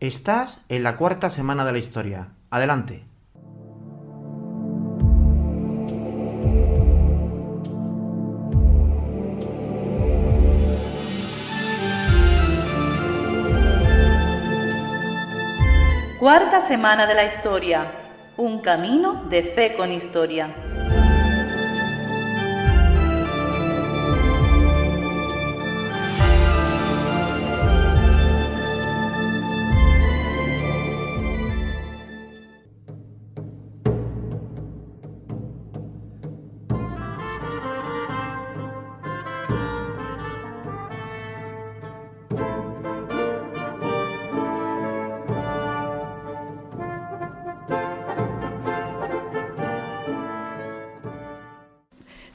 Estás en la cuarta semana de la historia. Adelante. Cuarta semana de la historia. Un camino de fe con historia.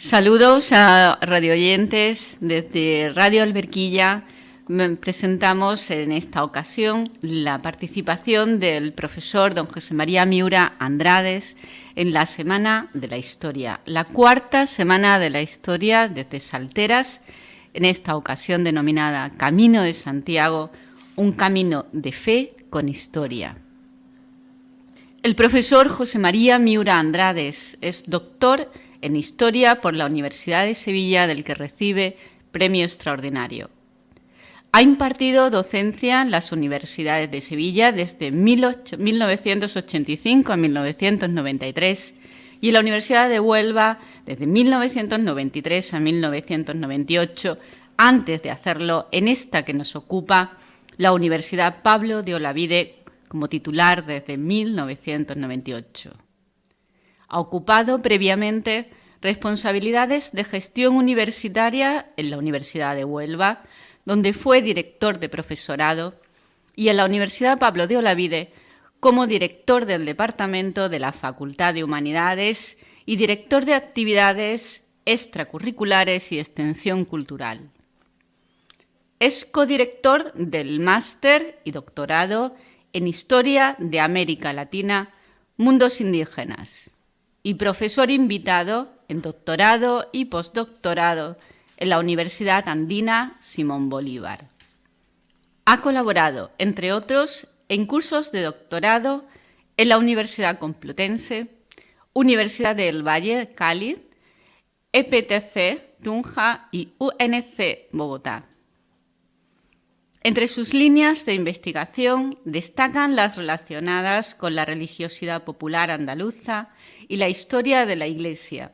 Saludos a radioyentes desde Radio Alberquilla. Presentamos en esta ocasión la participación del profesor don José María Miura Andrades en la Semana de la Historia, la cuarta Semana de la Historia desde Salteras, en esta ocasión denominada Camino de Santiago, un camino de fe con historia. El profesor José María Miura Andrades es doctor en Historia por la Universidad de Sevilla, del que recibe premio extraordinario. Ha impartido docencia en las universidades de Sevilla desde 1985 a 1993 y en la Universidad de Huelva desde 1993 a 1998, antes de hacerlo en esta que nos ocupa, la Universidad Pablo de Olavide, como titular desde 1998. Ha ocupado previamente responsabilidades de gestión universitaria en la Universidad de Huelva, donde fue director de profesorado, y en la Universidad Pablo de Olavide como director del Departamento de la Facultad de Humanidades y director de actividades extracurriculares y extensión cultural. Es codirector del máster y doctorado en Historia de América Latina, Mundos Indígenas, y profesor invitado en doctorado y postdoctorado en la Universidad Andina Simón Bolívar. Ha colaborado, entre otros, en cursos de doctorado en la Universidad Complutense, Universidad del Valle, Cali, EPTC, Tunja y UNC, Bogotá. Entre sus líneas de investigación destacan las relacionadas con la religiosidad popular andaluza y la historia de la Iglesia,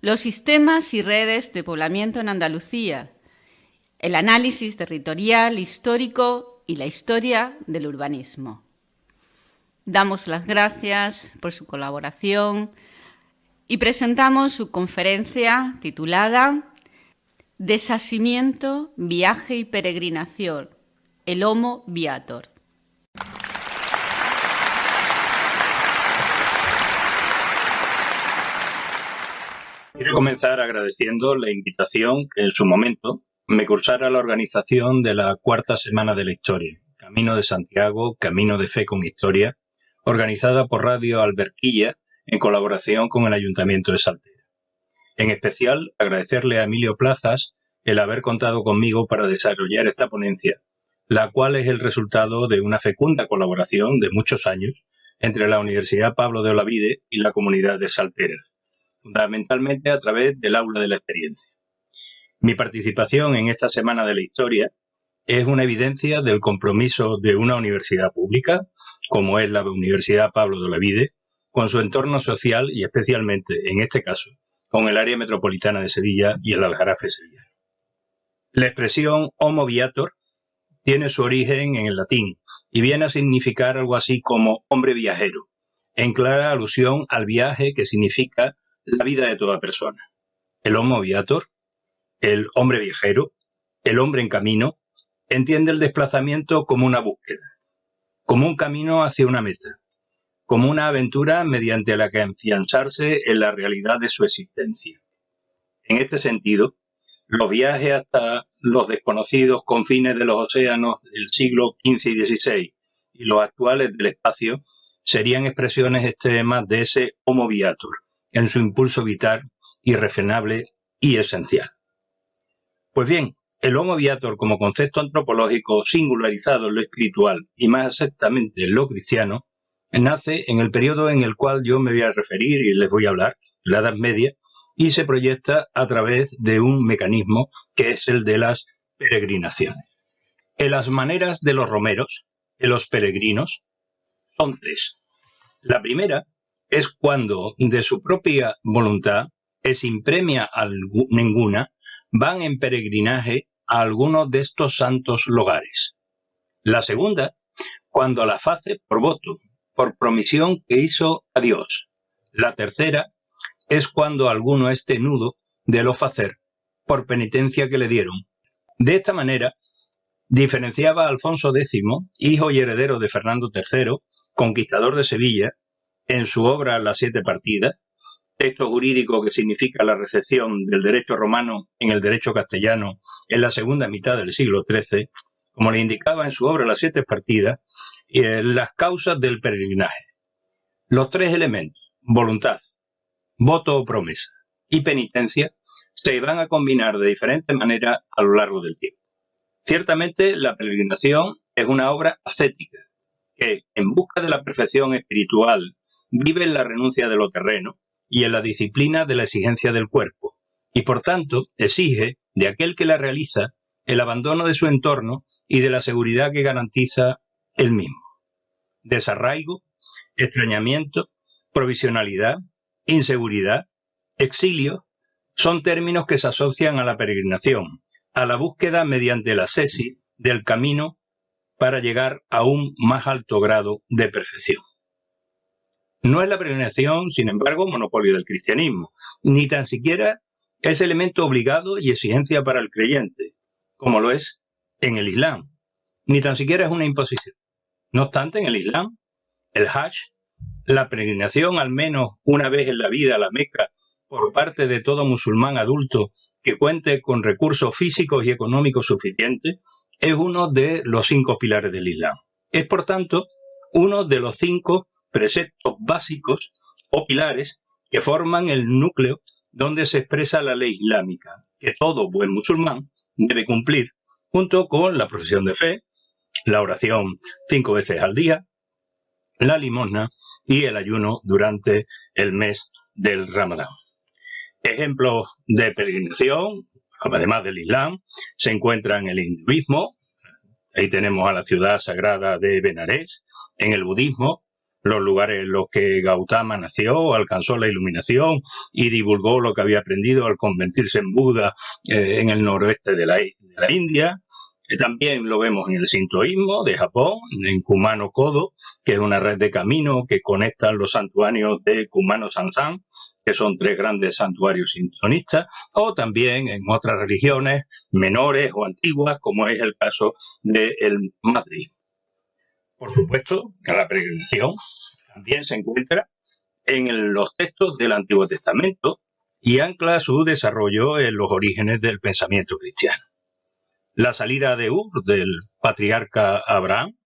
los sistemas y redes de poblamiento en Andalucía, el análisis territorial, histórico y la historia del urbanismo. Damos las gracias por su colaboración y presentamos su conferencia titulada Desasimiento, viaje y peregrinación, el Homo Viator. Quiero comenzar agradeciendo la invitación que en su momento me cursara la organización de la cuarta Semana de la Historia, Camino de Santiago, Camino de Fe con Historia, organizada por Radio Alberquilla en colaboración con el Ayuntamiento de Salteras. En especial, agradecerle a Emilio Plazas el haber contado conmigo para desarrollar esta ponencia, la cual es el resultado de una fecunda colaboración de muchos años entre la Universidad Pablo de Olavide y la comunidad de Salteras, fundamentalmente a través del aula de la experiencia. Mi participación en esta Semana de la Historia es una evidencia del compromiso de una universidad pública, como es la Universidad Pablo de Olavide, con su entorno social y especialmente, en este caso, con el área metropolitana de Sevilla y el Aljarafe sevillano. La expresión Homo Viator tiene su origen en el latín y viene a significar algo así como hombre viajero, en clara alusión al viaje que significa la vida de toda persona. El Homo Viator, el hombre viajero, el hombre en camino, entiende el desplazamiento como una búsqueda, como un camino hacia una meta, como una aventura mediante la que afianzarse en la realidad de su existencia. En este sentido, los viajes hasta los desconocidos confines de los océanos del siglo XV y XVI y los actuales del espacio serían expresiones extremas de ese Homo Viator, en su impulso vital, irrefrenable y esencial. Pues bien, el Homo Viator como concepto antropológico singularizado en lo espiritual y más exactamente en lo cristiano, nace en el periodo en el cual yo me voy a referir y les voy a hablar, la Edad Media, y se proyecta a través de un mecanismo que es el de las peregrinaciones. En las maneras de los romeros, de los peregrinos, son tres. La primera es cuando, de su propia voluntad, sin premia ninguna, van en peregrinaje a algunos de estos santos lugares. La segunda, cuando la hace por voto, por promisión que hizo a Dios. La tercera es cuando alguno es tenudo de lo facer, por penitencia que le dieron. De esta manera, diferenciaba a Alfonso X, hijo y heredero de Fernando III, conquistador de Sevilla, en su obra Las Siete Partidas, texto jurídico que significa la recepción del derecho romano en el derecho castellano en la segunda mitad del siglo XIII, como le indicaba en su obra Las Siete Partidas, las causas del peregrinaje. Los tres elementos, voluntad, voto o promesa y penitencia, se van a combinar de diferentes maneras a lo largo del tiempo. Ciertamente, la peregrinación es una obra ascética, que, en busca de la perfección espiritual, vive en la renuncia de lo terreno y en la disciplina de la exigencia del cuerpo, y por tanto exige de aquel que la realiza el abandono de su entorno y de la seguridad que garantiza él mismo. Desarraigo, extrañamiento, provisionalidad, inseguridad, exilio, son términos que se asocian a la peregrinación, a la búsqueda mediante la ascesis del camino para llegar a un más alto grado de perfección. No es la peregrinación, sin embargo, monopolio del cristianismo, ni tan siquiera es elemento obligado y exigencia para el creyente, como lo es en el Islam, ni tan siquiera es una imposición. No obstante, en el Islam, el Hajj, la peregrinación al menos una vez en la vida a la Meca por parte de todo musulmán adulto que cuente con recursos físicos y económicos suficientes, es uno de los 5 pilares del Islam. Es, por tanto, uno de los 5 preceptos básicos o pilares que forman el núcleo donde se expresa la ley islámica, que todo buen musulmán debe cumplir, junto con la profesión de fe, la oración 5 veces al día, la limosna y el ayuno durante el mes del Ramadán. Ejemplos de peregrinación, además del Islam, se encuentran en el hinduismo. Ahí tenemos a la ciudad sagrada de Benarés. En el budismo, los lugares en los que Gautama nació, alcanzó la iluminación y divulgó lo que había aprendido al convertirse en Buda en el noroeste de la India. También lo vemos en el sintoísmo de Japón, en Kumano-Kodo, que es una red de caminos que conectan los santuarios de Kumano-Sansan, que son 3 grandes santuarios sintonistas, o también en otras religiones menores o antiguas, como es el caso del Madrid. Por supuesto, la peregrinación también se encuentra en los textos del Antiguo Testamento y ancla su desarrollo en los orígenes del pensamiento cristiano. La salida de Ur del patriarca Abraham,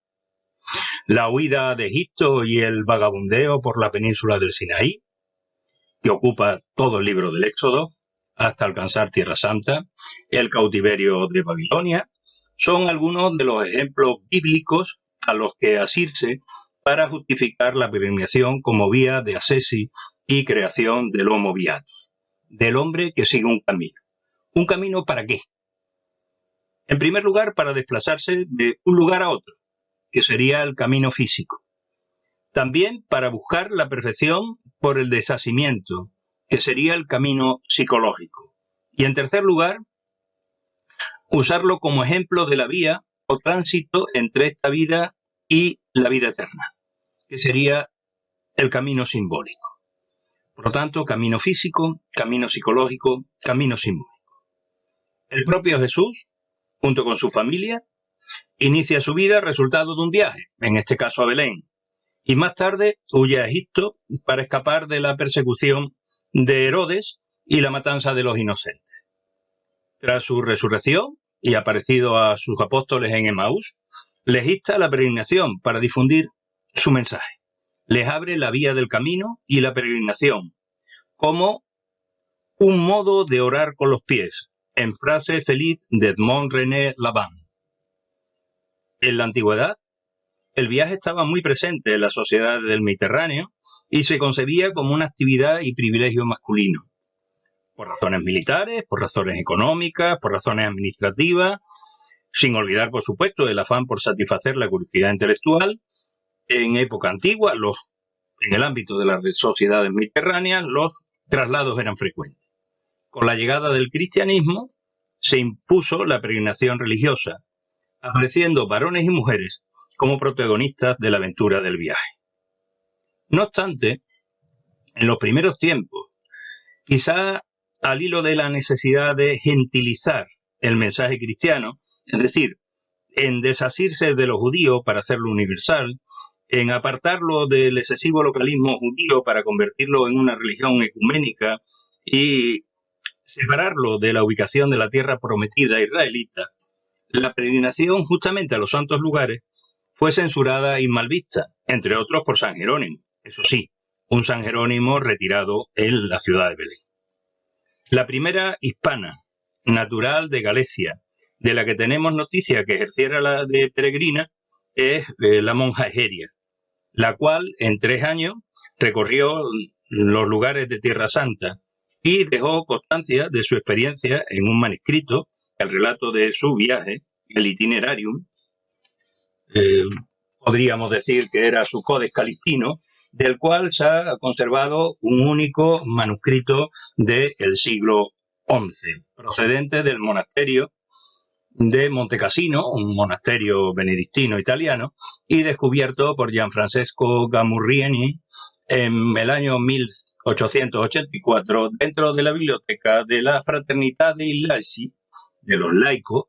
la huida de Egipto y el vagabundeo por la península del Sinaí, que ocupa todo el libro del Éxodo, hasta alcanzar Tierra Santa, el cautiverio de Babilonia, son algunos de los ejemplos bíblicos a los que asirse para justificar la peregrinación como vía de ascesis y creación del Homo Viator, del hombre que sigue un camino. ¿Un camino para qué? En primer lugar, para desplazarse de un lugar a otro, que sería el camino físico. También para buscar la perfección por el deshacimiento, que sería el camino psicológico. Y en tercer lugar, usarlo como ejemplo de la vía o tránsito entre esta vida y la vida eterna, que sería el camino simbólico. Por lo tanto, camino físico, camino psicológico, camino simbólico. El propio Jesús, junto con su familia, inicia su vida resultado de un viaje, en este caso a Belén, y más tarde huye a Egipto para escapar de la persecución de Herodes y la matanza de los inocentes. Tras su resurrección y aparecido a sus apóstoles en Emaús, les insta a la peregrinación para difundir su mensaje. Les abre la vía del camino y la peregrinación como un modo de orar con los pies, en frase feliz de Edmond René Lavand. En la antigüedad, el viaje estaba muy presente en la sociedad del Mediterráneo y se concebía como una actividad y privilegio masculino. Por razones militares, por razones económicas, por razones administrativas, sin olvidar, por supuesto, el afán por satisfacer la curiosidad intelectual. En época antigua, en el ámbito de las sociedades mediterráneas, los traslados eran frecuentes. Con la llegada del cristianismo se impuso la peregrinación religiosa, apareciendo varones y mujeres como protagonistas de la aventura del viaje. No obstante, en los primeros tiempos, quizá al hilo de la necesidad de gentilizar el mensaje cristiano, es decir, en desasirse de los judíos para hacerlo universal, en apartarlo del excesivo localismo judío para convertirlo en una religión ecuménica y separarlo de la ubicación de la tierra prometida israelita, la peregrinación justamente a los santos lugares fue censurada y mal vista, entre otros por San Jerónimo. Eso sí, un San Jerónimo retirado en la ciudad de Belén. La primera hispana, natural de Galicia, de la que tenemos noticia que ejerciera la de peregrina, es la monja Egeria, la cual en 3 años recorrió los lugares de Tierra Santa y dejó constancia de su experiencia en un manuscrito, el relato de su viaje, el Itinerarium. Podríamos decir que era su Codex Calistino, del cual se ha conservado un único manuscrito del siglo XI, procedente del monasterio de Montecassino, un monasterio benedictino italiano, y descubierto por Gianfrancesco Gamurrieni en el año 1884 dentro de la biblioteca de la Fraternità dei Laici, de los laicos,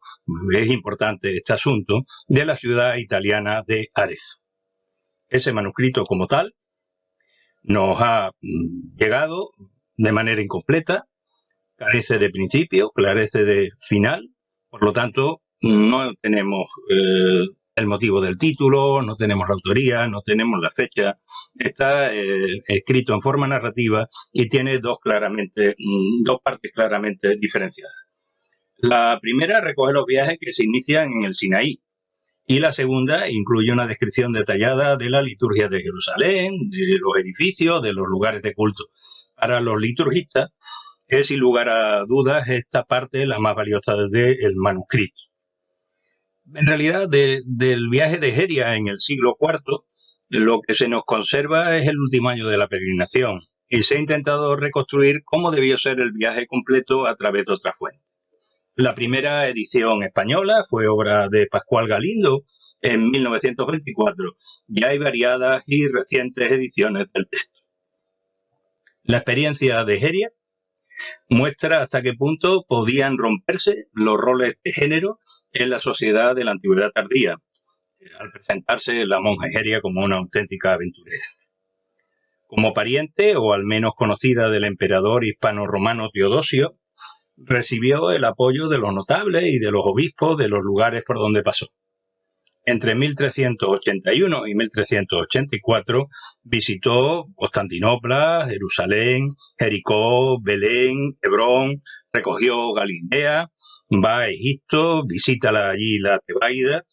es importante este asunto, de la ciudad italiana de Arezzo. Ese manuscrito como tal nos ha llegado de manera incompleta, carece de principio, carece de final, por lo tanto no tenemos el motivo del título, no tenemos la autoría, no tenemos la fecha. Está escrito en forma narrativa y tiene dos partes claramente diferenciadas. La primera recoge los viajes que se inician en el Sinaí y la segunda incluye una descripción detallada de la liturgia de Jerusalén, de los edificios, de los lugares de culto. Para los liturgistas es sin lugar a dudas esta parte la más valiosa del manuscrito. En realidad, del viaje de Egeria en el siglo IV, lo que se nos conserva es el último año de la peregrinación y se ha intentado reconstruir cómo debió ser el viaje completo a través de otra fuente. La primera edición española fue obra de Pascual Galindo en 1924. Ya hay variadas y recientes ediciones del texto. La experiencia de Egeria muestra hasta qué punto podían romperse los roles de género en la sociedad de la antigüedad tardía, al presentarse la monja Egeria como una auténtica aventurera. Como pariente, o al menos conocida del emperador hispano-romano Teodosio, recibió el apoyo de los notables y de los obispos de los lugares por donde pasó. Entre 1381 y 1384 visitó Constantinopla, Jerusalén, Jericó, Belén, Hebrón, recogió Galilea, va a Egipto, visita allí la Tebaida.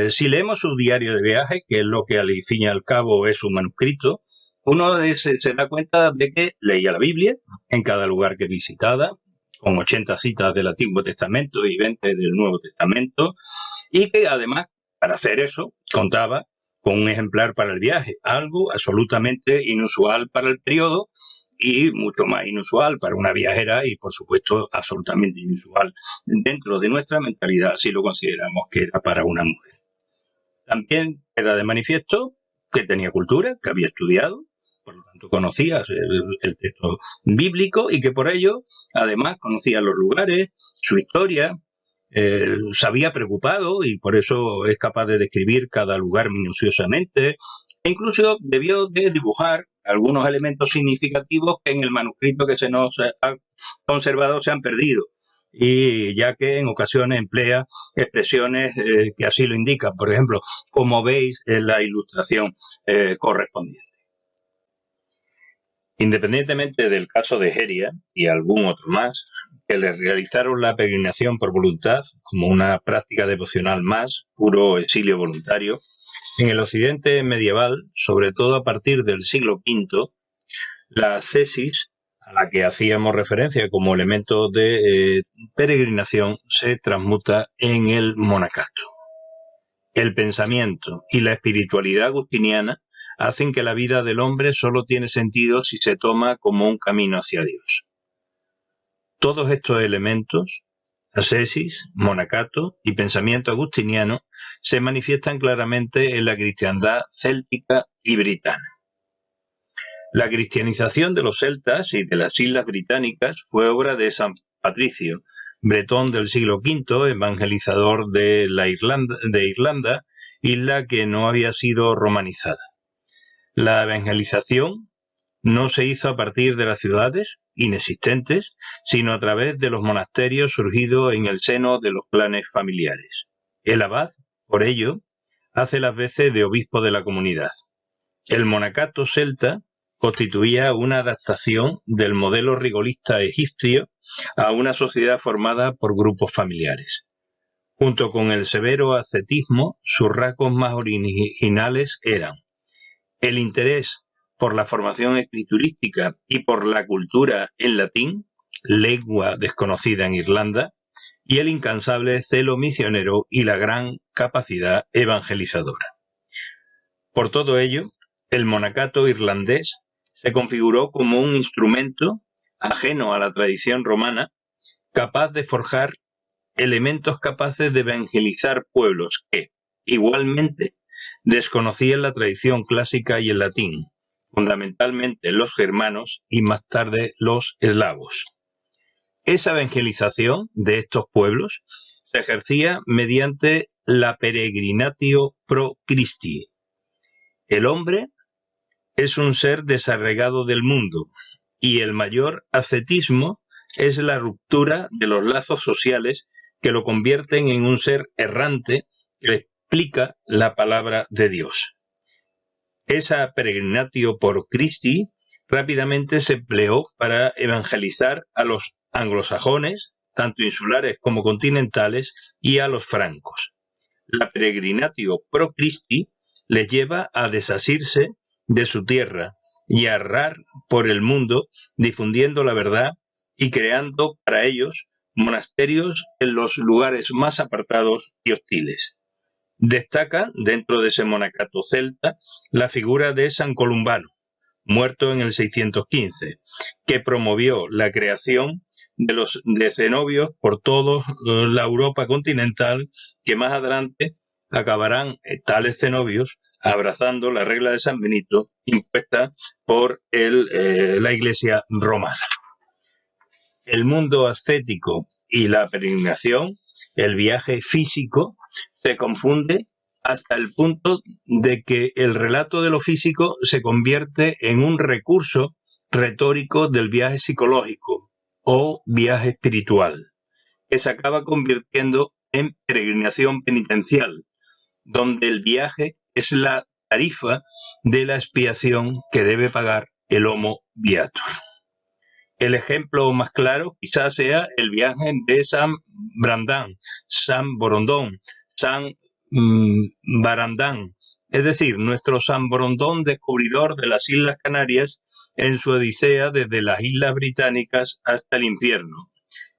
Si leemos su diario de viaje, que es lo que al fin y al cabo es su manuscrito, uno se da cuenta de que leía la Biblia en cada lugar que visitaba, con 80 citas del Antiguo Testamento y 20 del Nuevo Testamento, y que además, para hacer eso, contaba con un ejemplar para el viaje, algo absolutamente inusual para el periodo y mucho más inusual para una viajera y, por supuesto, absolutamente inusual dentro de nuestra mentalidad si lo consideramos que era para una mujer. También queda de manifiesto que tenía cultura, que había estudiado, por lo tanto conocía el texto bíblico y que por ello, además, conocía los lugares, su historia, se había preocupado y por eso es capaz de describir cada lugar minuciosamente e incluso debió de dibujar algunos elementos significativos que en el manuscrito que se nos ha conservado se han perdido, y ya que en ocasiones emplea expresiones que así lo indican, por ejemplo, como veis en la ilustración correspondiente. Independientemente del caso de Heria y algún otro más, que le realizaron la peregrinación por voluntad como una práctica devocional más, puro exilio voluntario, en el occidente medieval, sobre todo a partir del siglo V, la ascesis, a la que hacíamos referencia como elemento de peregrinación, se transmuta en el monacato. El pensamiento y la espiritualidad agustiniana hacen que la vida del hombre solo tiene sentido si se toma como un camino hacia Dios. Todos estos elementos, ascesis, monacato y pensamiento agustiniano, se manifiestan claramente en la cristiandad céltica y britana. La cristianización de los celtas y de las islas británicas fue obra de San Patricio, bretón del siglo V, evangelizador de Irlanda, isla que no había sido romanizada. La evangelización no se hizo a partir de las ciudades, inexistentes, sino a través de los monasterios surgidos en el seno de los clanes familiares. El abad, por ello, hace las veces de obispo de la comunidad. El monacato celta constituía una adaptación del modelo rigorista egipcio a una sociedad formada por grupos familiares. Junto con el severo ascetismo, sus rasgos más originales eran el interés por la formación escriturística y por la cultura en latín, lengua desconocida en Irlanda, y el incansable celo misionero y la gran capacidad evangelizadora. Por todo ello, el monacato irlandés se configuró como un instrumento ajeno a la tradición romana, capaz de forjar elementos capaces de evangelizar pueblos que, igualmente, desconocían la tradición clásica y el latín, fundamentalmente los germanos y más tarde los eslavos. Esa evangelización de estos pueblos se ejercía mediante la peregrinatio pro Christi. El hombre es un ser desarraigado del mundo y el mayor ascetismo es la ruptura de los lazos sociales que lo convierten en un ser errante que explica la palabra de Dios. Esa peregrinatio por Christi rápidamente se empleó para evangelizar a los anglosajones, tanto insulares como continentales, y a los francos. La peregrinatio pro Christi les lleva a desasirse de su tierra y a errar por el mundo difundiendo la verdad y creando para ellos monasterios en los lugares más apartados y hostiles. Destaca dentro de ese monacato celta la figura de San Columbano, muerto en el 615, que promovió la creación de cenobios por toda la Europa continental, que más adelante acabarán tales cenobios abrazando la regla de San Benito impuesta por la Iglesia romana. El mundo ascético y la peregrinación, el viaje físico, se confunde hasta el punto de que el relato de lo físico se convierte en un recurso retórico del viaje psicológico o viaje espiritual, que se acaba convirtiendo en peregrinación penitencial, donde el viaje es la tarifa de la expiación que debe pagar el homo viator. El ejemplo más claro quizás sea el viaje de San Brandán, San Borondón, San Barandán, es decir, nuestro San Borondón, descubridor de las Islas Canarias en su odisea desde las Islas Británicas hasta el infierno,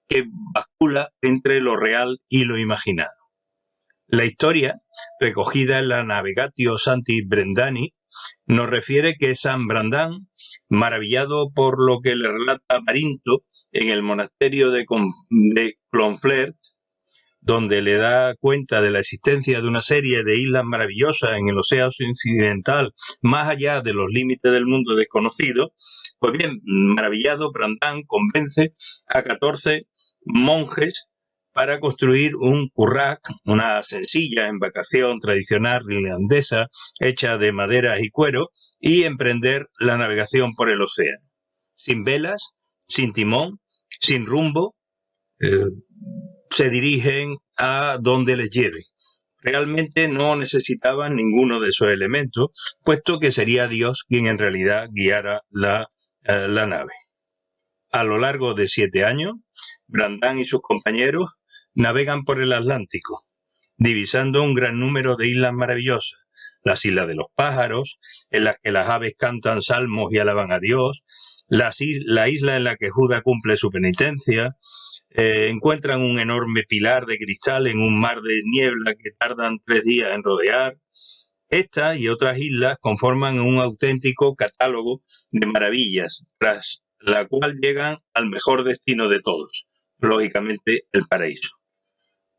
que bascula entre lo real y lo imaginado. La historia, recogida en la Navigatio Sancti Brendani, nos refiere que San Brandán, maravillado por lo que le relata Marinto en el monasterio de Clonfert, donde le da cuenta de la existencia de una serie de islas maravillosas en el océano occidental, más allá de los límites del mundo desconocido, pues bien, maravillado, Brandán convence a 14 monjes para construir un currach, una sencilla embarcación tradicional irlandesa hecha de madera y cuero, y emprender la navegación por el océano. Sin velas, sin timón, sin rumbo, se dirigen a donde les lleve. Realmente no necesitaban ninguno de esos elementos, puesto que sería Dios quien en realidad guiara la la nave. A lo largo de 7 años, Brandán y sus compañeros navegan por el Atlántico, divisando un gran número de islas maravillosas, las islas de los pájaros, en las que las aves cantan salmos y alaban a Dios, la isla en la que Judas cumple su penitencia, encuentran un enorme pilar de cristal en un mar de niebla que tardan 3 días en rodear. Esta y otras islas conforman un auténtico catálogo de maravillas, tras la cual llegan al mejor destino de todos, lógicamente el paraíso.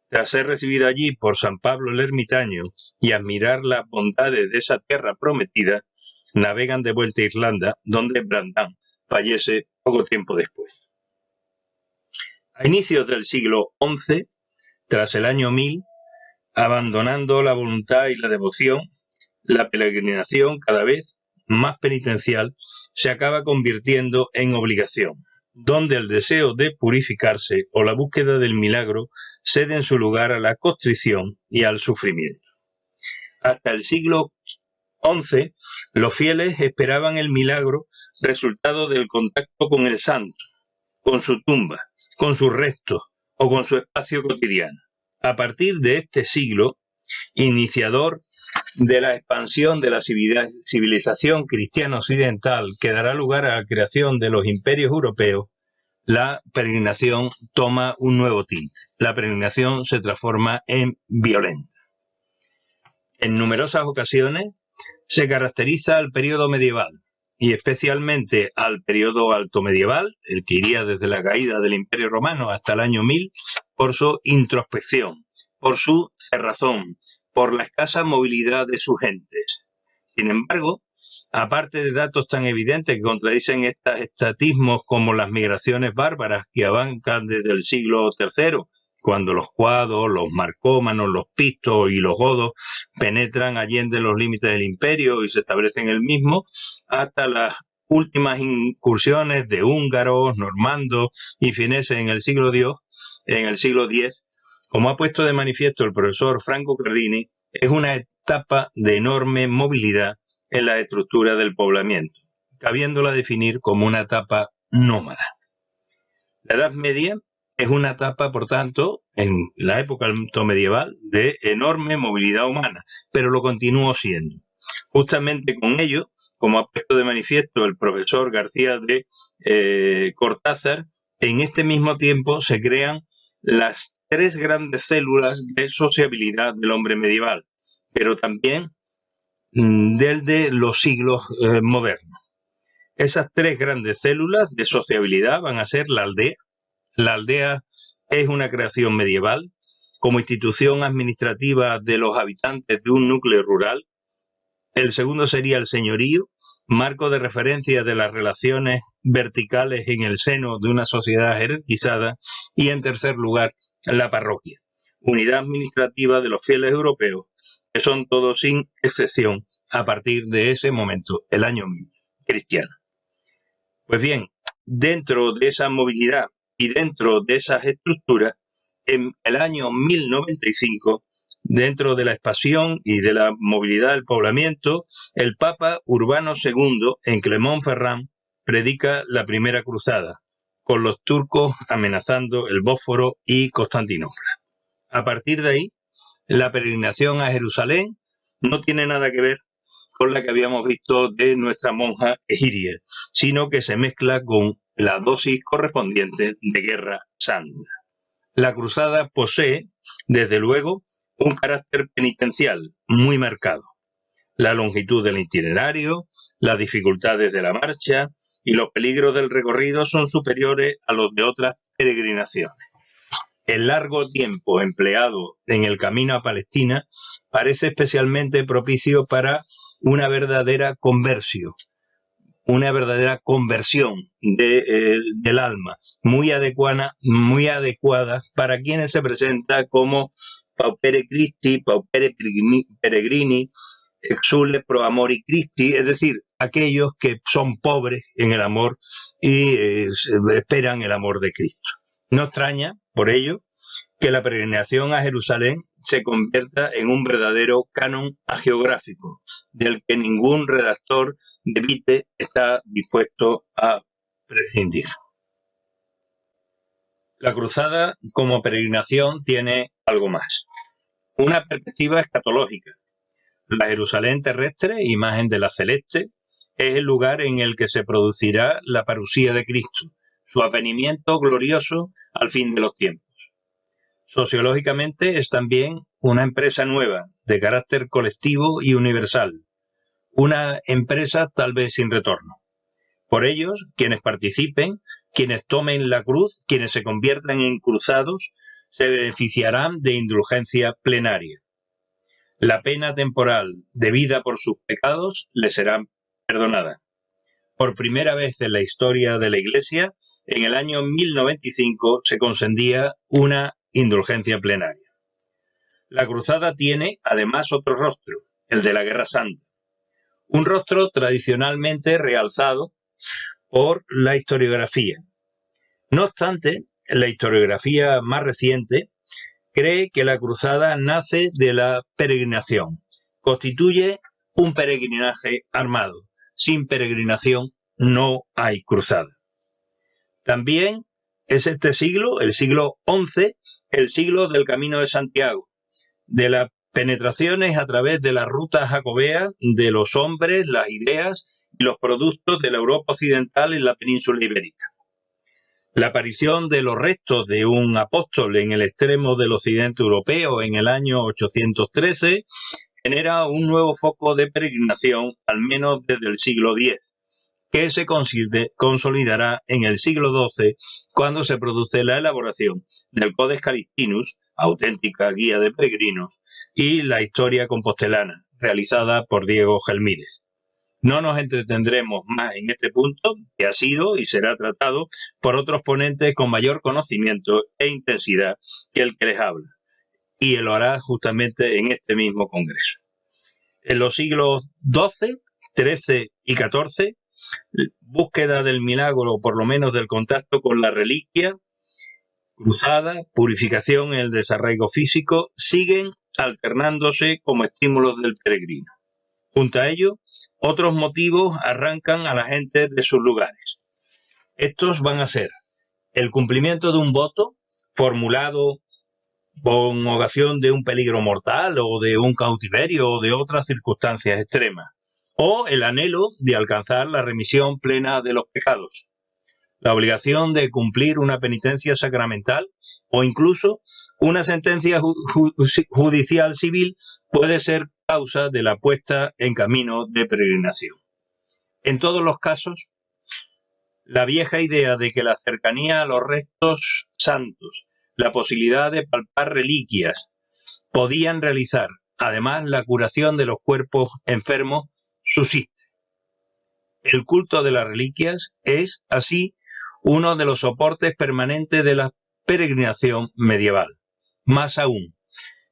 Tras ser recibido allí por San Pablo el Ermitaño y admirar las bondades de esa tierra prometida, navegan de vuelta a Irlanda, donde Brandán fallece poco tiempo después. A inicios del siglo XI, tras el año 1000, abandonando la voluntad y la devoción, la peregrinación, cada vez más penitencial, se acaba convirtiendo en obligación, donde el deseo de purificarse o la búsqueda del milagro ceden su lugar a la contrición y al sufrimiento. Hasta el siglo XI, los fieles esperaban el milagro resultado del contacto con el santo, con su tumba, con sus restos o con su espacio cotidiano. A partir de este siglo, iniciador de la expansión de la civilización cristiana occidental que dará lugar a la creación de los imperios europeos, la peregrinación toma un nuevo tinte. La peregrinación se transforma en violenta. En numerosas ocasiones se caracteriza al periodo medieval y especialmente al periodo alto medieval, el que iría desde la caída del Imperio Romano hasta el año 1000, por su introspección, por su cerrazón, por la escasa movilidad de sus gentes. Sin embargo, aparte de datos tan evidentes que contradicen estos estatismos como las migraciones bárbaras que avancan desde el siglo III, cuando los cuados, los marcómanos, los pictos y los godos penetran allende los límites del imperio y se establecen el mismo, hasta las últimas incursiones de húngaros, normandos y fineses en el siglo X, como ha puesto de manifiesto el profesor Franco Cardini, es una etapa de enorme movilidad en la estructura del poblamiento, cabiéndola definir como una etapa nómada. La Edad Media es una etapa, por tanto, en la época altomedieval, de enorme movilidad humana, pero lo continuó siendo. Justamente con ello, como ha puesto de manifiesto el profesor García de Cortázar, en este mismo tiempo se crean las 3 grandes células de sociabilidad del hombre medieval, pero también desde los siglos modernos. Esas 3 grandes células de sociabilidad van a ser la aldea. La aldea es una creación medieval como institución administrativa de los habitantes de un núcleo rural. El segundo sería el señorío, marco de referencia de las relaciones verticales en el seno de una sociedad jerarquizada. Y en tercer lugar, la parroquia, unidad administrativa de los fieles europeos, que son todos sin excepción a partir de ese momento, el año 1000, cristiano. Pues bien, dentro de esa movilidad y dentro de esas estructuras, en el año 1095, dentro de la expansión y de la movilidad del poblamiento, el Papa Urbano II, en Clermont-Ferrand, predica la primera cruzada, con los turcos amenazando el Bósforo y Constantinopla. A partir de ahí, la peregrinación a Jerusalén no tiene nada que ver con la que habíamos visto de nuestra monja Egiria, sino que se mezcla con la dosis correspondiente de guerra santa. La cruzada posee, desde luego, un carácter penitencial muy marcado. La longitud del itinerario, las dificultades de la marcha y los peligros del recorrido son superiores a los de otras peregrinaciones. El largo tiempo empleado en el camino a Palestina parece especialmente propicio para una verdadera conversión, una verdadera conversión del alma, muy adecuada para quienes se presenta como paupere Christi, paupere peregrini, exule pro amori Christi, es decir, aquellos que son pobres en el amor y esperan el amor de Cristo. No extraña, por ello, que la peregrinación a Jerusalén se convierta en un verdadero canon hagiográfico, del que ningún redactor de Vite está dispuesto a prescindir. La cruzada como peregrinación tiene algo más. Una perspectiva escatológica. La Jerusalén terrestre, imagen de la celeste, es el lugar en el que se producirá la parusía de Cristo, su advenimiento glorioso al fin de los tiempos. Sociológicamente es también una empresa nueva, de carácter colectivo y universal, una empresa tal vez sin retorno. Por ellos, quienes participen, quienes tomen la cruz, quienes se conviertan en cruzados, se beneficiarán de indulgencia plenaria. La pena temporal debida por sus pecados les será perdonada. Por primera vez en la historia de la Iglesia, en el año 1095 se concedía una indulgencia plenaria. La cruzada tiene, además, otro rostro, el de la Guerra Santa. Un rostro tradicionalmente realzado por la historiografía. No obstante, la historiografía más reciente cree que la cruzada nace de la peregrinación. Constituye un peregrinaje armado. Sin peregrinación no hay cruzada. También es este siglo, el siglo XI, el siglo del Camino de Santiago, de las penetraciones a través de la ruta jacobea de los hombres, las ideas y los productos de la Europa occidental en la península ibérica. La aparición de los restos de un apóstol en el extremo del occidente europeo en el año 813 genera un nuevo foco de peregrinación, al menos desde el siglo X, que se consolidará en el siglo XII cuando se produce la elaboración del Codex Calistinus, auténtica guía de peregrinos, y la historia compostelana, realizada por Diego Gelmírez. No nos entretendremos más en este punto, que ha sido y será tratado por otros ponentes con mayor conocimiento e intensidad que el que les habla, y lo hará justamente en este mismo congreso. En los siglos XII, XIII y XIV, búsqueda del milagro, por lo menos del contacto con la reliquia, cruzada, purificación en el desarraigo físico, siguen alternándose como estímulos del peregrino. Junto a ello, otros motivos arrancan a la gente de sus lugares. Estos van a ser el cumplimiento de un voto formulado con ocasión de un peligro mortal o de un cautiverio o de otras circunstancias extremas, o el anhelo de alcanzar la remisión plena de los pecados, la obligación de cumplir una penitencia sacramental o incluso una sentencia judicial civil puede ser causa de la puesta en camino de peregrinación. En todos los casos, la vieja idea de que la cercanía a los restos santos, la posibilidad de palpar reliquias, podían realizar, además, la curación de los cuerpos enfermos, subsiste. El culto de las reliquias es, así, uno de los soportes permanentes de la peregrinación medieval. Más aún,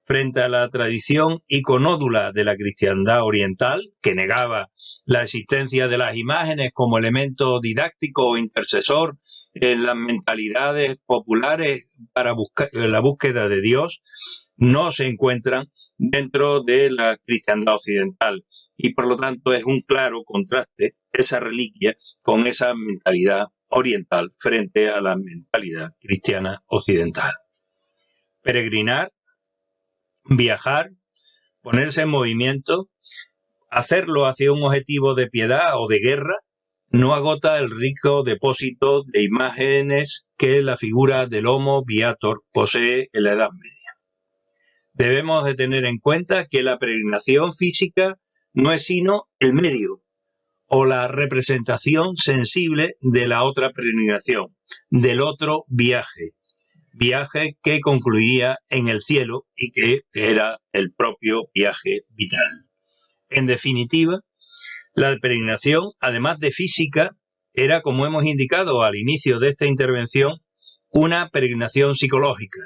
frente a la tradición iconódula de la cristiandad oriental, que negaba la existencia de las imágenes como elemento didáctico o intercesor en las mentalidades populares para la búsqueda de Dios, no se encuentran dentro de la cristiandad occidental y por lo tanto es un claro contraste esa reliquia con esa mentalidad oriental frente a la mentalidad cristiana occidental. Peregrinar, viajar, ponerse en movimiento, hacerlo hacia un objetivo de piedad o de guerra, no agota el rico depósito de imágenes que la figura del Homo Viator posee en la Edad Media. Debemos de tener en cuenta que la peregrinación física no es sino el medio o la representación sensible de la otra peregrinación, del otro viaje que concluiría en el cielo y que era el propio viaje vital. En definitiva, la peregrinación, además de física, era, como hemos indicado al inicio de esta intervención, una peregrinación psicológica,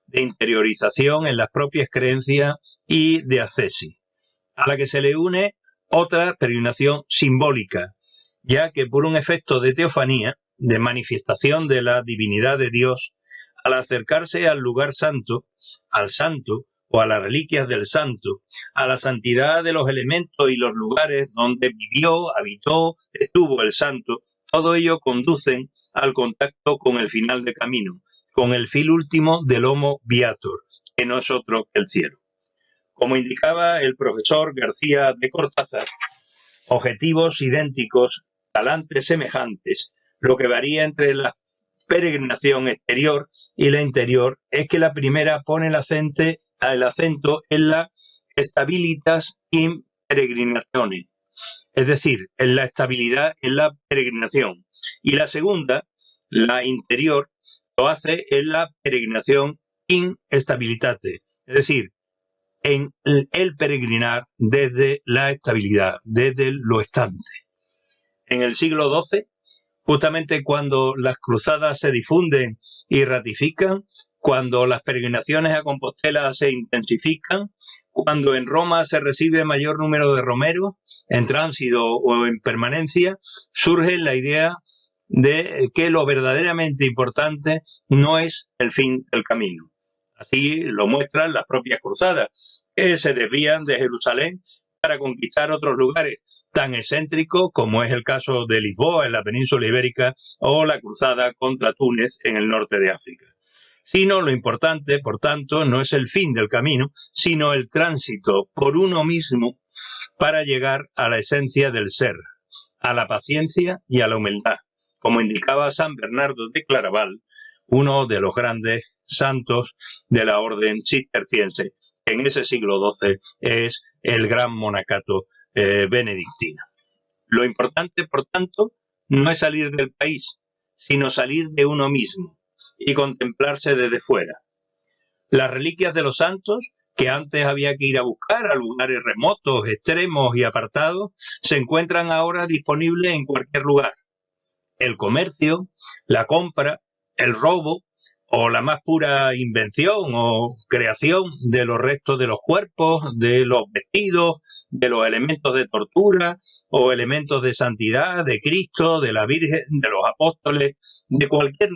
de interiorización en las propias creencias y de ascesis, a la que se le une otra peregrinación simbólica, ya que por un efecto de teofanía, de manifestación de la divinidad de Dios, al acercarse al lugar santo, al santo o a las reliquias del santo, a la santidad de los elementos y los lugares donde vivió, habitó, estuvo el santo, todo ello conducen al contacto con el final de camino, con el fin último del Homo Viator, que no es otro que el cielo. Como indicaba el profesor García de Cortázar, objetivos idénticos, talantes semejantes. Lo que varía entre la peregrinación exterior y la interior es que la primera pone el acento en la stabilitas in peregrinazione, es decir, en la estabilidad en la peregrinación. Y la segunda, la interior, lo hace en la peregrinación in stabilitate, es decir, en el peregrinar desde la estabilidad, desde lo estante. En el siglo XII, justamente cuando las cruzadas se difunden y ratifican, cuando las peregrinaciones a Compostela se intensifican, cuando en Roma se recibe mayor número de romeros, en tránsito o en permanencia, surge la idea de que lo verdaderamente importante no es el fin del camino. Así lo muestran las propias cruzadas, que se desvían de Jerusalén para conquistar otros lugares tan excéntricos como es el caso de Lisboa en la península ibérica o la cruzada contra Túnez en el norte de África. Sino lo importante, por tanto, no es el fin del camino, sino el tránsito por uno mismo para llegar a la esencia del ser, a la paciencia y a la humildad, como indicaba San Bernardo de Claraval, uno de los grandes santos de la orden cisterciense, que en ese siglo XII es el gran monacato benedictino. Lo importante, por tanto, no es salir del país, sino salir de uno mismo y contemplarse desde fuera. Las reliquias de los santos, que antes había que ir a buscar a lugares remotos, extremos y apartados, se encuentran ahora disponibles en cualquier lugar. El comercio, la compra, el robo o la más pura invención o creación de los restos de los cuerpos, de los vestidos, de los elementos de tortura o elementos de santidad de Cristo, de la Virgen, de los apóstoles, de cualquier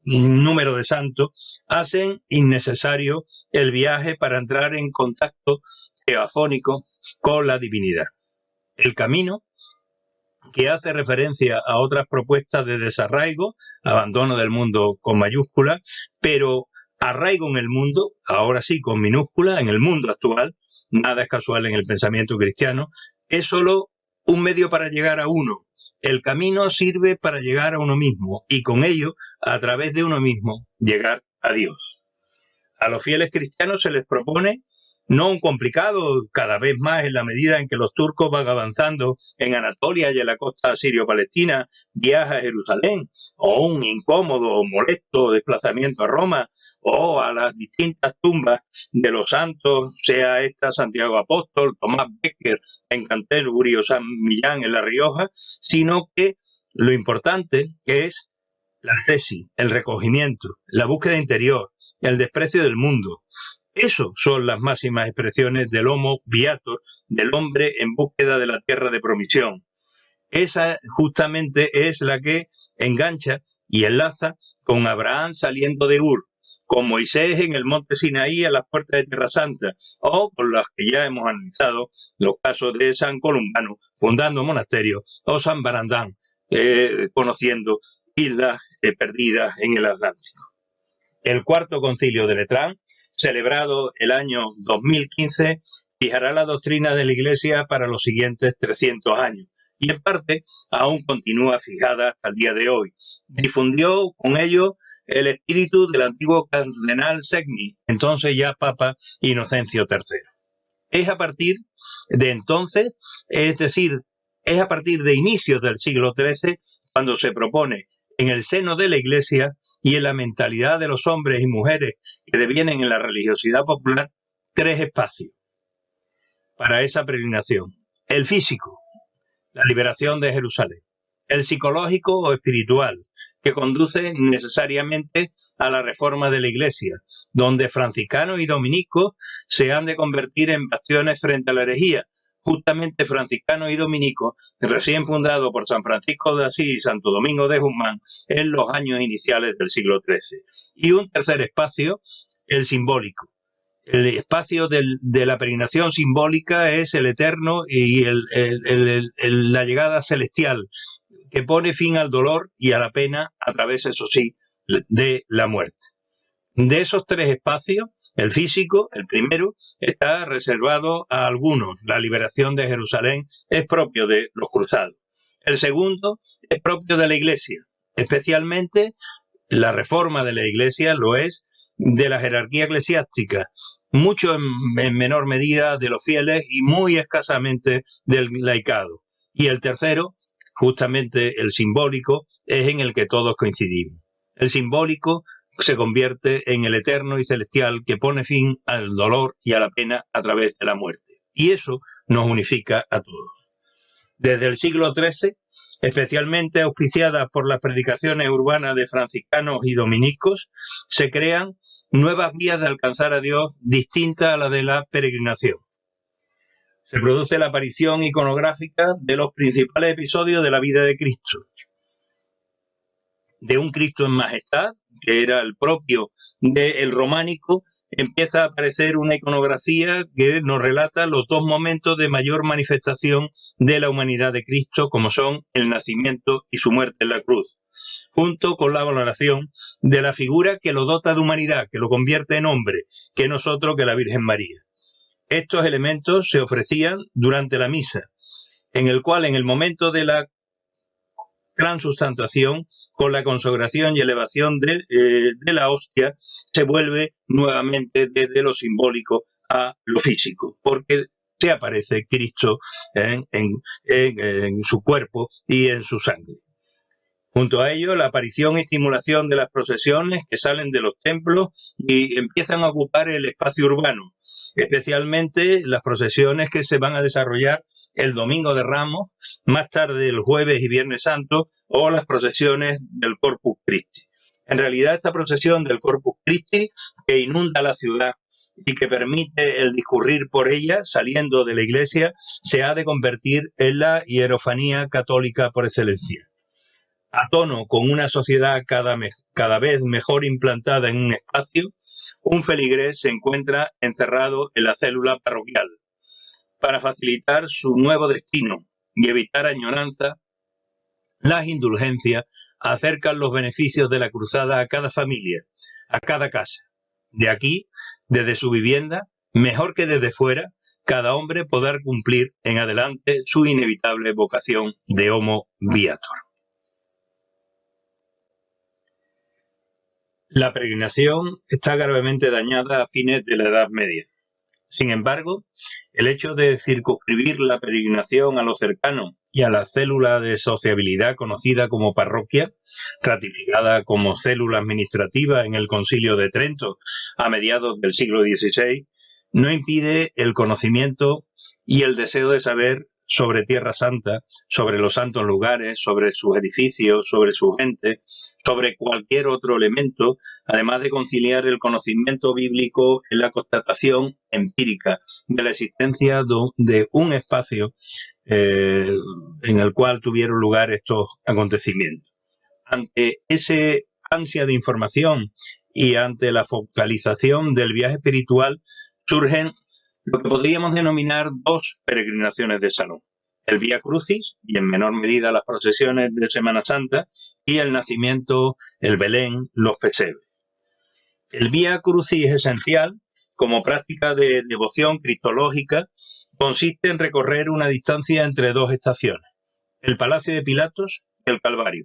número de santos, hacen innecesario el viaje para entrar en contacto teofónico con la divinidad. El camino, que hace referencia a otras propuestas de desarraigo, abandono del mundo con mayúscula, pero arraigo en el mundo, ahora sí con minúscula, en el mundo actual, nada es casual en el pensamiento cristiano, es solo un medio para llegar a uno. El camino sirve para llegar a uno mismo y con ello, a través de uno mismo, llegar a Dios. A los fieles cristianos se les propone no un complicado, cada vez más en la medida en que los turcos van avanzando en Anatolia y en la costa sirio-palestina, viaja a Jerusalén, o un incómodo o molesto desplazamiento a Roma, o a las distintas tumbas de los santos, sea esta Santiago Apóstol, Tomás Becker en Canterbury o San Millán en La Rioja, sino que lo importante es la ascesis, el recogimiento, la búsqueda interior, el desprecio del mundo. Eso son las máximas expresiones del Homo Viator, del hombre en búsqueda de la tierra de promisión. Esa justamente es la que engancha y enlaza con Abraham saliendo de Ur, con Moisés en el monte Sinaí a las puertas de Tierra Santa, o con las que ya hemos analizado, los casos de San Columbano fundando monasterios, o San Barandán conociendo islas perdidas en el Atlántico. El Cuarto Concilio de Letrán, celebrado el año 2015, fijará la doctrina de la Iglesia para los siguientes 300 años y en parte aún continúa fijada hasta el día de hoy. Difundió con ello el espíritu del antiguo cardenal Segni, entonces ya Papa Inocencio III. Es a partir de entonces, es decir, es a partir de inicios del siglo XIII cuando se propone en el seno de la Iglesia y en la mentalidad de los hombres y mujeres que devienen en la religiosidad popular, 3 espacios para esa peregrinación. El físico, la liberación de Jerusalén. El psicológico o espiritual, que conduce necesariamente a la reforma de la Iglesia, donde franciscanos y dominicos se han de convertir en bastiones frente a la herejía. Justamente franciscanos y dominicos, recién fundado por San Francisco de Asís y Santo Domingo de Guzmán en los años iniciales del siglo XIII. Y un tercer espacio, el simbólico, El espacio de la peregrinación simbólica es el eterno y la llegada celestial, que pone fin al dolor y a la pena a través, eso sí, de la muerte. De esos tres espacios, el físico, el primero, está reservado a algunos. La liberación de Jerusalén es propio de los cruzados. El segundo es propio de la Iglesia, especialmente la reforma de la Iglesia lo es de la jerarquía eclesiástica, mucho en menor medida de los fieles y muy escasamente del laicado. Y el tercero, justamente el simbólico, es en el que todos coincidimos. El simbólico se convierte en el eterno y celestial que pone fin al dolor y a la pena a través de la muerte. Y eso nos unifica a todos. Desde el siglo XIII, especialmente auspiciadas por las predicaciones urbanas de franciscanos y dominicos, se crean nuevas vías de alcanzar a Dios distintas a las de la peregrinación. Se produce la aparición iconográfica de los principales episodios de la vida de Cristo. De un Cristo en majestad, que era el propio del románico, empieza a aparecer una iconografía que nos relata los dos momentos de mayor manifestación de la humanidad de Cristo, como son el nacimiento y su muerte en la cruz, junto con la valoración de la figura que lo dota de humanidad, que lo convierte en hombre, que no es otro que la Virgen María. Estos elementos se ofrecían durante la misa, en el cual en el momento de la transubstanciación, con la consagración y elevación de la hostia, se vuelve nuevamente desde lo simbólico a lo físico, porque se aparece Cristo en su cuerpo y en su sangre. Junto a ello, la aparición y estimulación de las procesiones que salen de los templos y empiezan a ocupar el espacio urbano, especialmente las procesiones que se van a desarrollar el Domingo de Ramos, más tarde el Jueves y Viernes Santo, o las procesiones del Corpus Christi. En realidad, esta procesión del Corpus Christi, que inunda la ciudad y que permite el discurrir por ella, saliendo de la iglesia, se ha de convertir en la hierofanía católica por excelencia. A tono con una sociedad cada vez mejor implantada en un espacio, un feligrés se encuentra encerrado en la célula parroquial. Para facilitar su nuevo destino y evitar añoranza, las indulgencias acercan los beneficios de la cruzada a cada familia, a cada casa. De aquí, desde su vivienda, mejor que desde fuera, cada hombre podrá cumplir en adelante su inevitable vocación de homo viator. La peregrinación está gravemente dañada a fines de la Edad Media. Sin embargo, el hecho de circunscribir la peregrinación a lo cercano y a la célula de sociabilidad conocida como parroquia, ratificada como célula administrativa en el Concilio de Trento a mediados del siglo XVI, no impide el conocimiento y el deseo de saber sobre Tierra Santa, sobre los santos lugares, sobre sus edificios, sobre su gente, sobre cualquier otro elemento, además de conciliar el conocimiento bíblico en la constatación empírica de la existencia de un espacio en el cual tuvieron lugar estos acontecimientos. Ante ese ansia de información y ante la focalización del viaje espiritual, surgen lo que podríamos denominar dos peregrinaciones de salón. El Vía Crucis, y en menor medida las procesiones de Semana Santa, y el nacimiento, el Belén, los pesebres. El Vía Crucis es esencial como práctica de devoción cristológica, consiste en recorrer una distancia entre dos estaciones, el Palacio de Pilatos y el Calvario.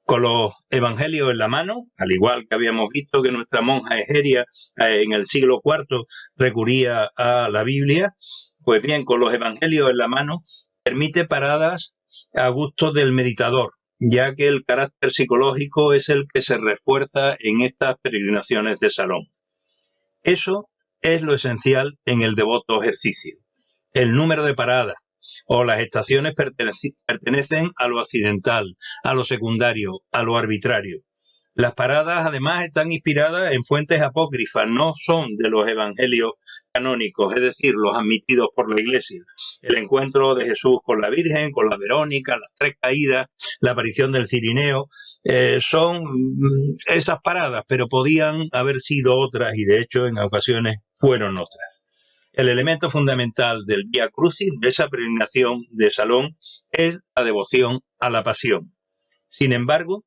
Con los evangelios en la mano, al igual que habíamos visto que nuestra monja Egeria en el siglo IV recurría a la Biblia, pues bien, con los evangelios en la mano permite paradas a gusto del meditador, ya que el carácter psicológico es el que se refuerza en estas peregrinaciones de salón. Eso es lo esencial en el devoto ejercicio. El número de paradas o las estaciones pertenecen a lo accidental, a lo secundario, a lo arbitrario. Las paradas además están inspiradas en fuentes apócrifas, no son de los evangelios canónicos, es decir, los admitidos por la Iglesia. El encuentro de Jesús con la Virgen, con la Verónica, las tres caídas, la aparición del Cirineo, son esas paradas, pero podían haber sido otras y de hecho en ocasiones fueron otras. El elemento fundamental del Vía Crucis, de esa peregrinación de Salón, es la devoción a la Pasión. Sin embargo,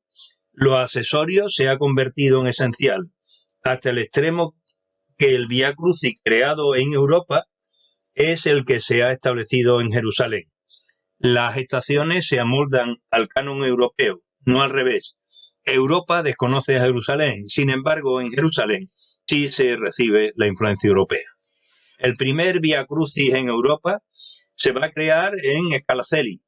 lo accesorio se ha convertido en esencial, hasta el extremo que el Vía Crucis creado en Europa es el que se ha establecido en Jerusalén. Las estaciones se amoldan al canon europeo, no al revés. Europa desconoce a Jerusalén, sin embargo, en Jerusalén sí se recibe la influencia europea. El primer Vía Crucis en Europa se va a crear en Scala Coeli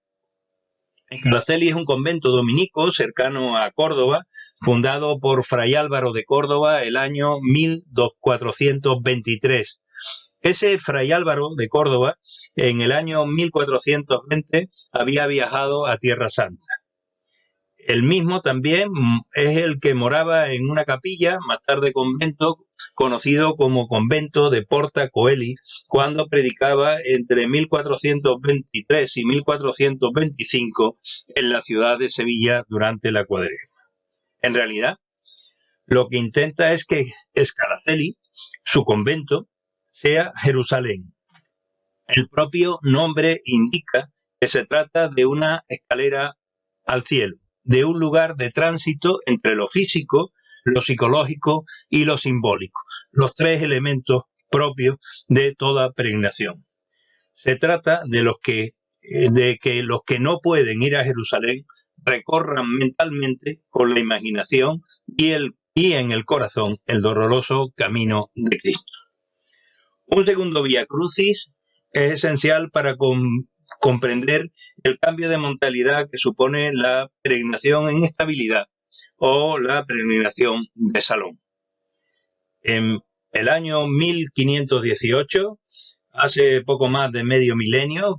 es un convento dominico cercano a Córdoba, fundado por Fray Álvaro de Córdoba el año 1423. Ese Fray Álvaro de Córdoba, en el año 1420, había viajado a Tierra Santa. Él mismo también es el que moraba en una capilla, más tarde convento, conocido como convento de Porta Coeli, cuando predicaba entre 1423 y 1425 en la ciudad de Sevilla durante la Cuaresma. En realidad, lo que intenta es que Scala Coeli, su convento, sea Jerusalén. El propio nombre indica que se trata de una escalera al cielo, de un lugar de tránsito entre lo físico, lo psicológico y lo simbólico, los tres elementos propios de toda peregrinación. Se trata de que los que no pueden ir a Jerusalén recorran mentalmente con la imaginación y en el corazón el doloroso camino de Cristo. Un segundo Vía Crucis es esencial para comprender el cambio de mentalidad que supone la peregrinación en estabilidad o la peregrinación de Salón. En el año 1518, hace poco más de medio milenio,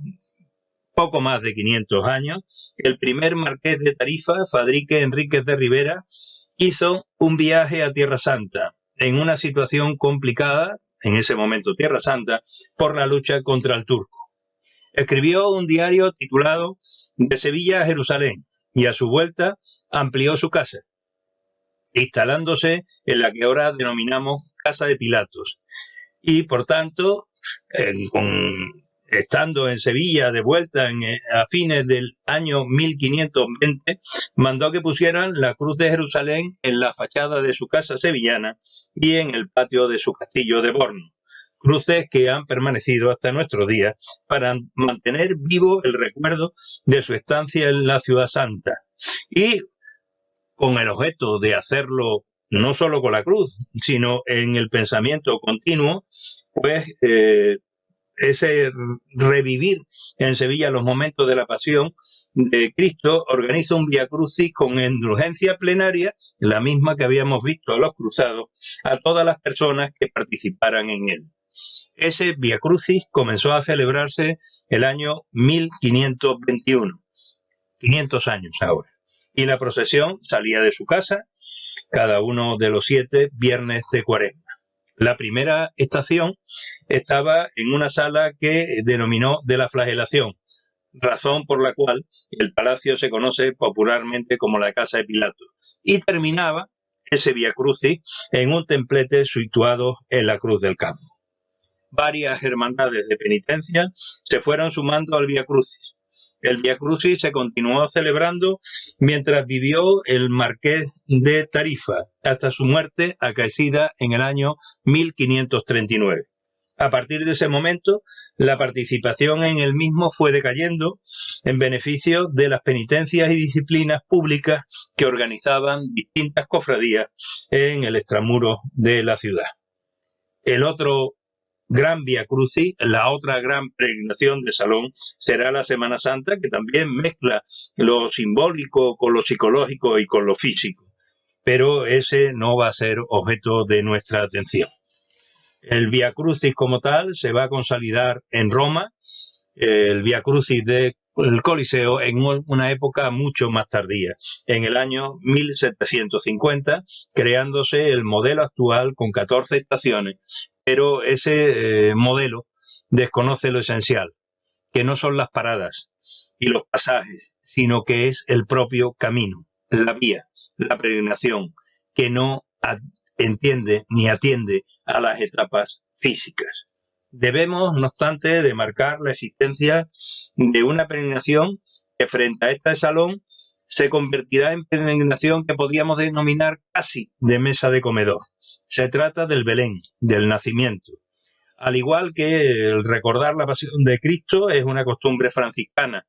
poco más de 500 años, el primer marqués de Tarifa, Fadrique Enríquez de Rivera, hizo un viaje a Tierra Santa en una situación complicada, en ese momento Tierra Santa, por la lucha contra el turco. Escribió un diario titulado De Sevilla a Jerusalén y a su vuelta amplió su casa, instalándose en la que ahora denominamos Casa de Pilatos. Y por tanto, estando en Sevilla de vuelta a fines del año 1520, mandó que pusieran la Cruz de Jerusalén en la fachada de su casa sevillana y en el patio de su castillo de Borno. Cruces que han permanecido hasta nuestros días para mantener vivo el recuerdo de su estancia en la Ciudad Santa y con el objeto de hacerlo no solo con la cruz, sino en el pensamiento continuo, pues ese revivir en Sevilla los momentos de la pasión de Cristo, organiza un Vía Crucis con indulgencia plenaria, la misma que habíamos visto a los cruzados, a todas las personas que participaran en él. Ese Vía Crucis comenzó a celebrarse el año 1521, 500 años ahora, y la procesión salía de su casa cada uno de los 7 viernes de Cuaresma. La primera estación estaba en una sala que denominó de la Flagelación, razón por la cual el palacio se conoce popularmente como la Casa de Pilatos, y terminaba ese Vía Crucis en un templete situado en la Cruz del Campo. Varias hermandades de penitencia se fueron sumando al Vía Crucis. El Vía Crucis se continuó celebrando mientras vivió el marqués de Tarifa, hasta su muerte acaecida en el año 1539. A partir de ese momento, la participación en el mismo fue decayendo en beneficio de las penitencias y disciplinas públicas que organizaban distintas cofradías en el extramuro de la ciudad. El otro gran Vía Crucis, la otra gran peregrinación de Salón, será la Semana Santa, que también mezcla lo simbólico con lo psicológico y con lo físico. Pero ese no va a ser objeto de nuestra atención. El Vía Crucis como tal se va a consolidar en Roma el Vía Crucis del Coliseo en una época mucho más tardía, en el año 1750, creándose el modelo actual con 14 estaciones, pero ese modelo desconoce lo esencial, que no son las paradas y los pasajes, sino que es el propio camino, la vía, la peregrinación, que no entiende ni atiende a las etapas físicas. Debemos, no obstante, demarcar la existencia de una peregrinación que frente a esta de salón se convertirá en peregrinación que podríamos denominar casi de mesa de comedor. Se trata del Belén, del nacimiento. Al igual que el recordar la pasión de Cristo es una costumbre franciscana,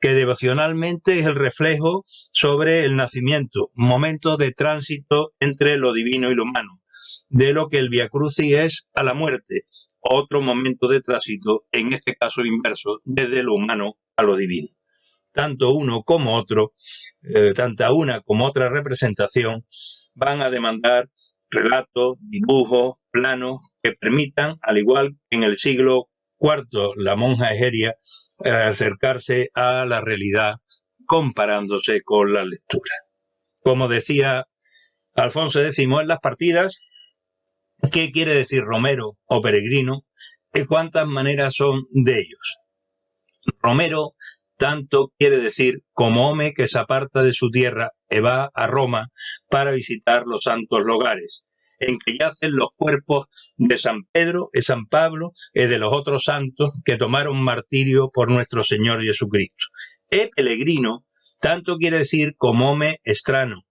que devocionalmente es el reflejo sobre el nacimiento, momento de tránsito entre lo divino y lo humano, de lo que el Vía Crucis es a la muerte, otro momento de tránsito, en este caso inverso, desde lo humano a lo divino. Tanto uno como otro, tanta una como otra representación, van a demandar relatos, dibujos, planos que permitan, al igual que en el siglo IV, la monja Egeria, acercarse a la realidad comparándose con la lectura. Como decía Alfonso X en las partidas, ¿qué quiere decir romero o peregrino? ¿Y cuántas maneras son de ellos? Romero tanto quiere decir como home que se aparta de su tierra e va a Roma para visitar los santos lugares, en que yacen los cuerpos de San Pedro y San Pablo y de los otros santos que tomaron martirio por nuestro Señor Jesucristo. E peregrino tanto quiere decir como home extrano,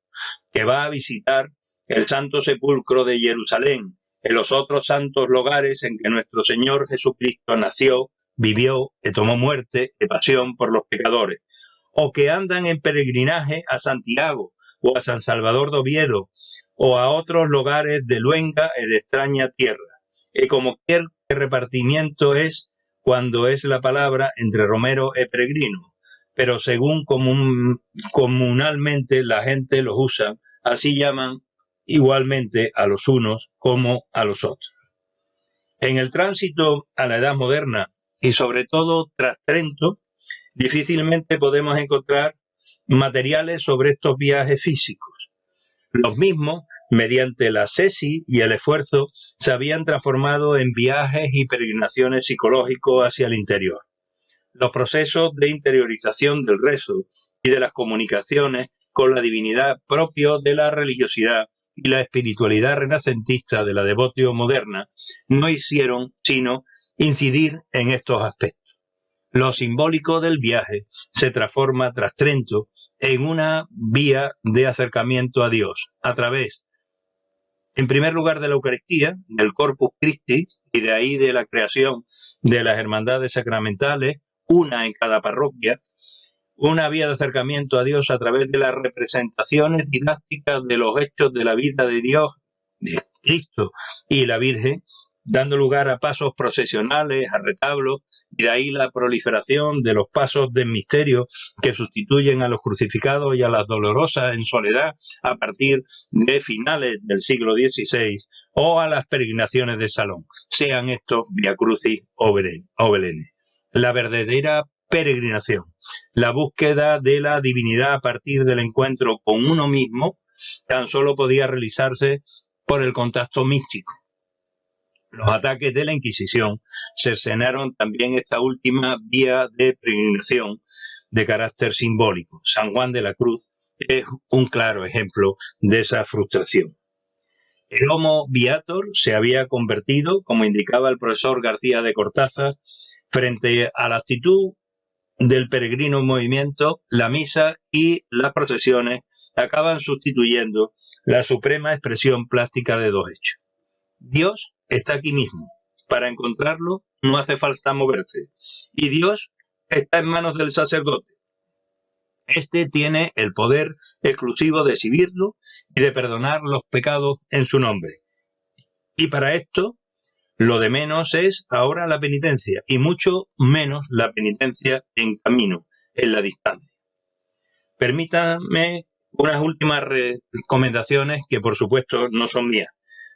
que va a visitar el Santo Sepulcro de Jerusalén, en los otros santos lugares en que nuestro Señor Jesucristo nació, vivió y tomó muerte y pasión por los pecadores, o que andan en peregrinaje a Santiago o a San Salvador de Oviedo o a otros lugares de luenga y de extraña tierra. Y como quier repartimiento es cuando es la palabra entre romero y peregrino, pero según comunalmente la gente los usa, así llaman igualmente a los unos como a los otros. En el tránsito a la edad moderna y sobre todo tras Trento, difícilmente podemos encontrar materiales sobre estos viajes físicos. Los mismos, mediante la ascesis y el esfuerzo, se habían transformado en viajes y peregrinaciones psicológicos hacia el interior. Los procesos de interiorización del rezo y de las comunicaciones con la divinidad propios de la religiosidad y la espiritualidad renacentista de la devotio moderna no hicieron sino incidir en estos aspectos. Lo simbólico del viaje se transforma tras Trento en una vía de acercamiento a Dios a través, en primer lugar, de la Eucaristía, del Corpus Christi, y de ahí de la creación de las hermandades sacramentales, una en cada parroquia, una vía de acercamiento a Dios a través de las representaciones didácticas de los hechos de la vida de Dios, de Cristo y la Virgen, dando lugar a pasos procesionales, a retablos, y de ahí la proliferación de los pasos de misterio que sustituyen a los crucificados y a las dolorosas en soledad a partir de finales del siglo XVI, o a las peregrinaciones de salón, sean estos Vía Crucis o Belenes. La verdadera peregrinación, la búsqueda de la divinidad a partir del encuentro con uno mismo, tan solo podía realizarse por el contacto místico. Los ataques de la Inquisición cercenaron también esta última vía de peregrinación de carácter simbólico. San Juan de la Cruz es un claro ejemplo de esa frustración. El Homo Viator se había convertido, como indicaba el profesor García de Cortázar, frente a la actitud del peregrino en movimiento, la misa y las procesiones acaban sustituyendo la suprema expresión plástica de dos hechos. Dios está aquí mismo. Para encontrarlo no hace falta moverse. Y Dios está en manos del sacerdote. Este tiene el poder exclusivo de exhibirlo y de perdonar los pecados en su nombre. Y para esto, lo de menos es ahora la penitencia, y mucho menos la penitencia en camino, en la distancia. Permítanme unas últimas recomendaciones que, por supuesto, no son mías.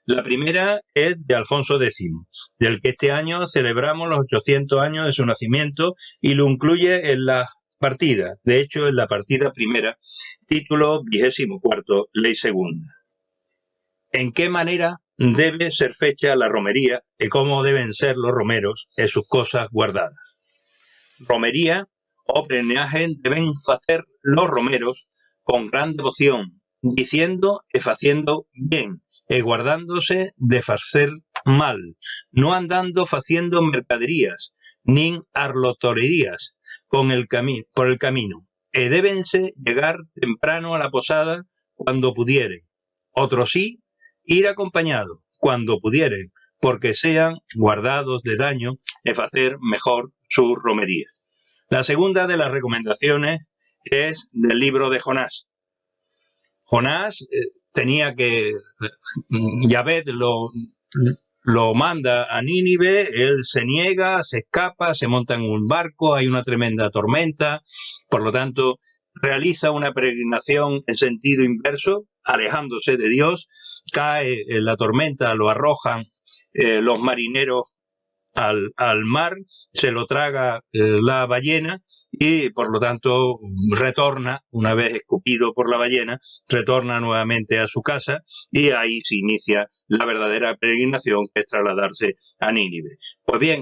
La primera es de Alfonso X, del que este año celebramos los 800 años de su nacimiento y lo incluye en la partida, de hecho en la partida primera, título 24, ley segunda. ¿En qué manera debe ser fecha la romería y cómo deben ser los romeros en sus cosas guardadas? Romería o preneaje deben hacer los romeros con gran devoción, diciendo y faciendo bien, y guardándose de facer mal, no andando faciendo mercaderías, ni arlotorerías por el camino, y débense llegar temprano a la posada cuando pudieren. Otros sí, ir acompañados cuando pudieren, porque sean guardados de daño y hacer mejor sus romerías. La segunda de las recomendaciones es del libro de Jonás. Jonás tenía que, Yahvé lo manda a Nínive, él se niega, se escapa, se monta en un barco, hay una tremenda tormenta, por lo tanto realiza una peregrinación en sentido inverso, alejándose de Dios, cae en la tormenta, lo arrojan los marineros al mar, se lo traga la ballena y por lo tanto retorna, una vez escupido por la ballena, retorna nuevamente a su casa y ahí se inicia la verdadera peregrinación, que es trasladarse a Nínive. Pues bien,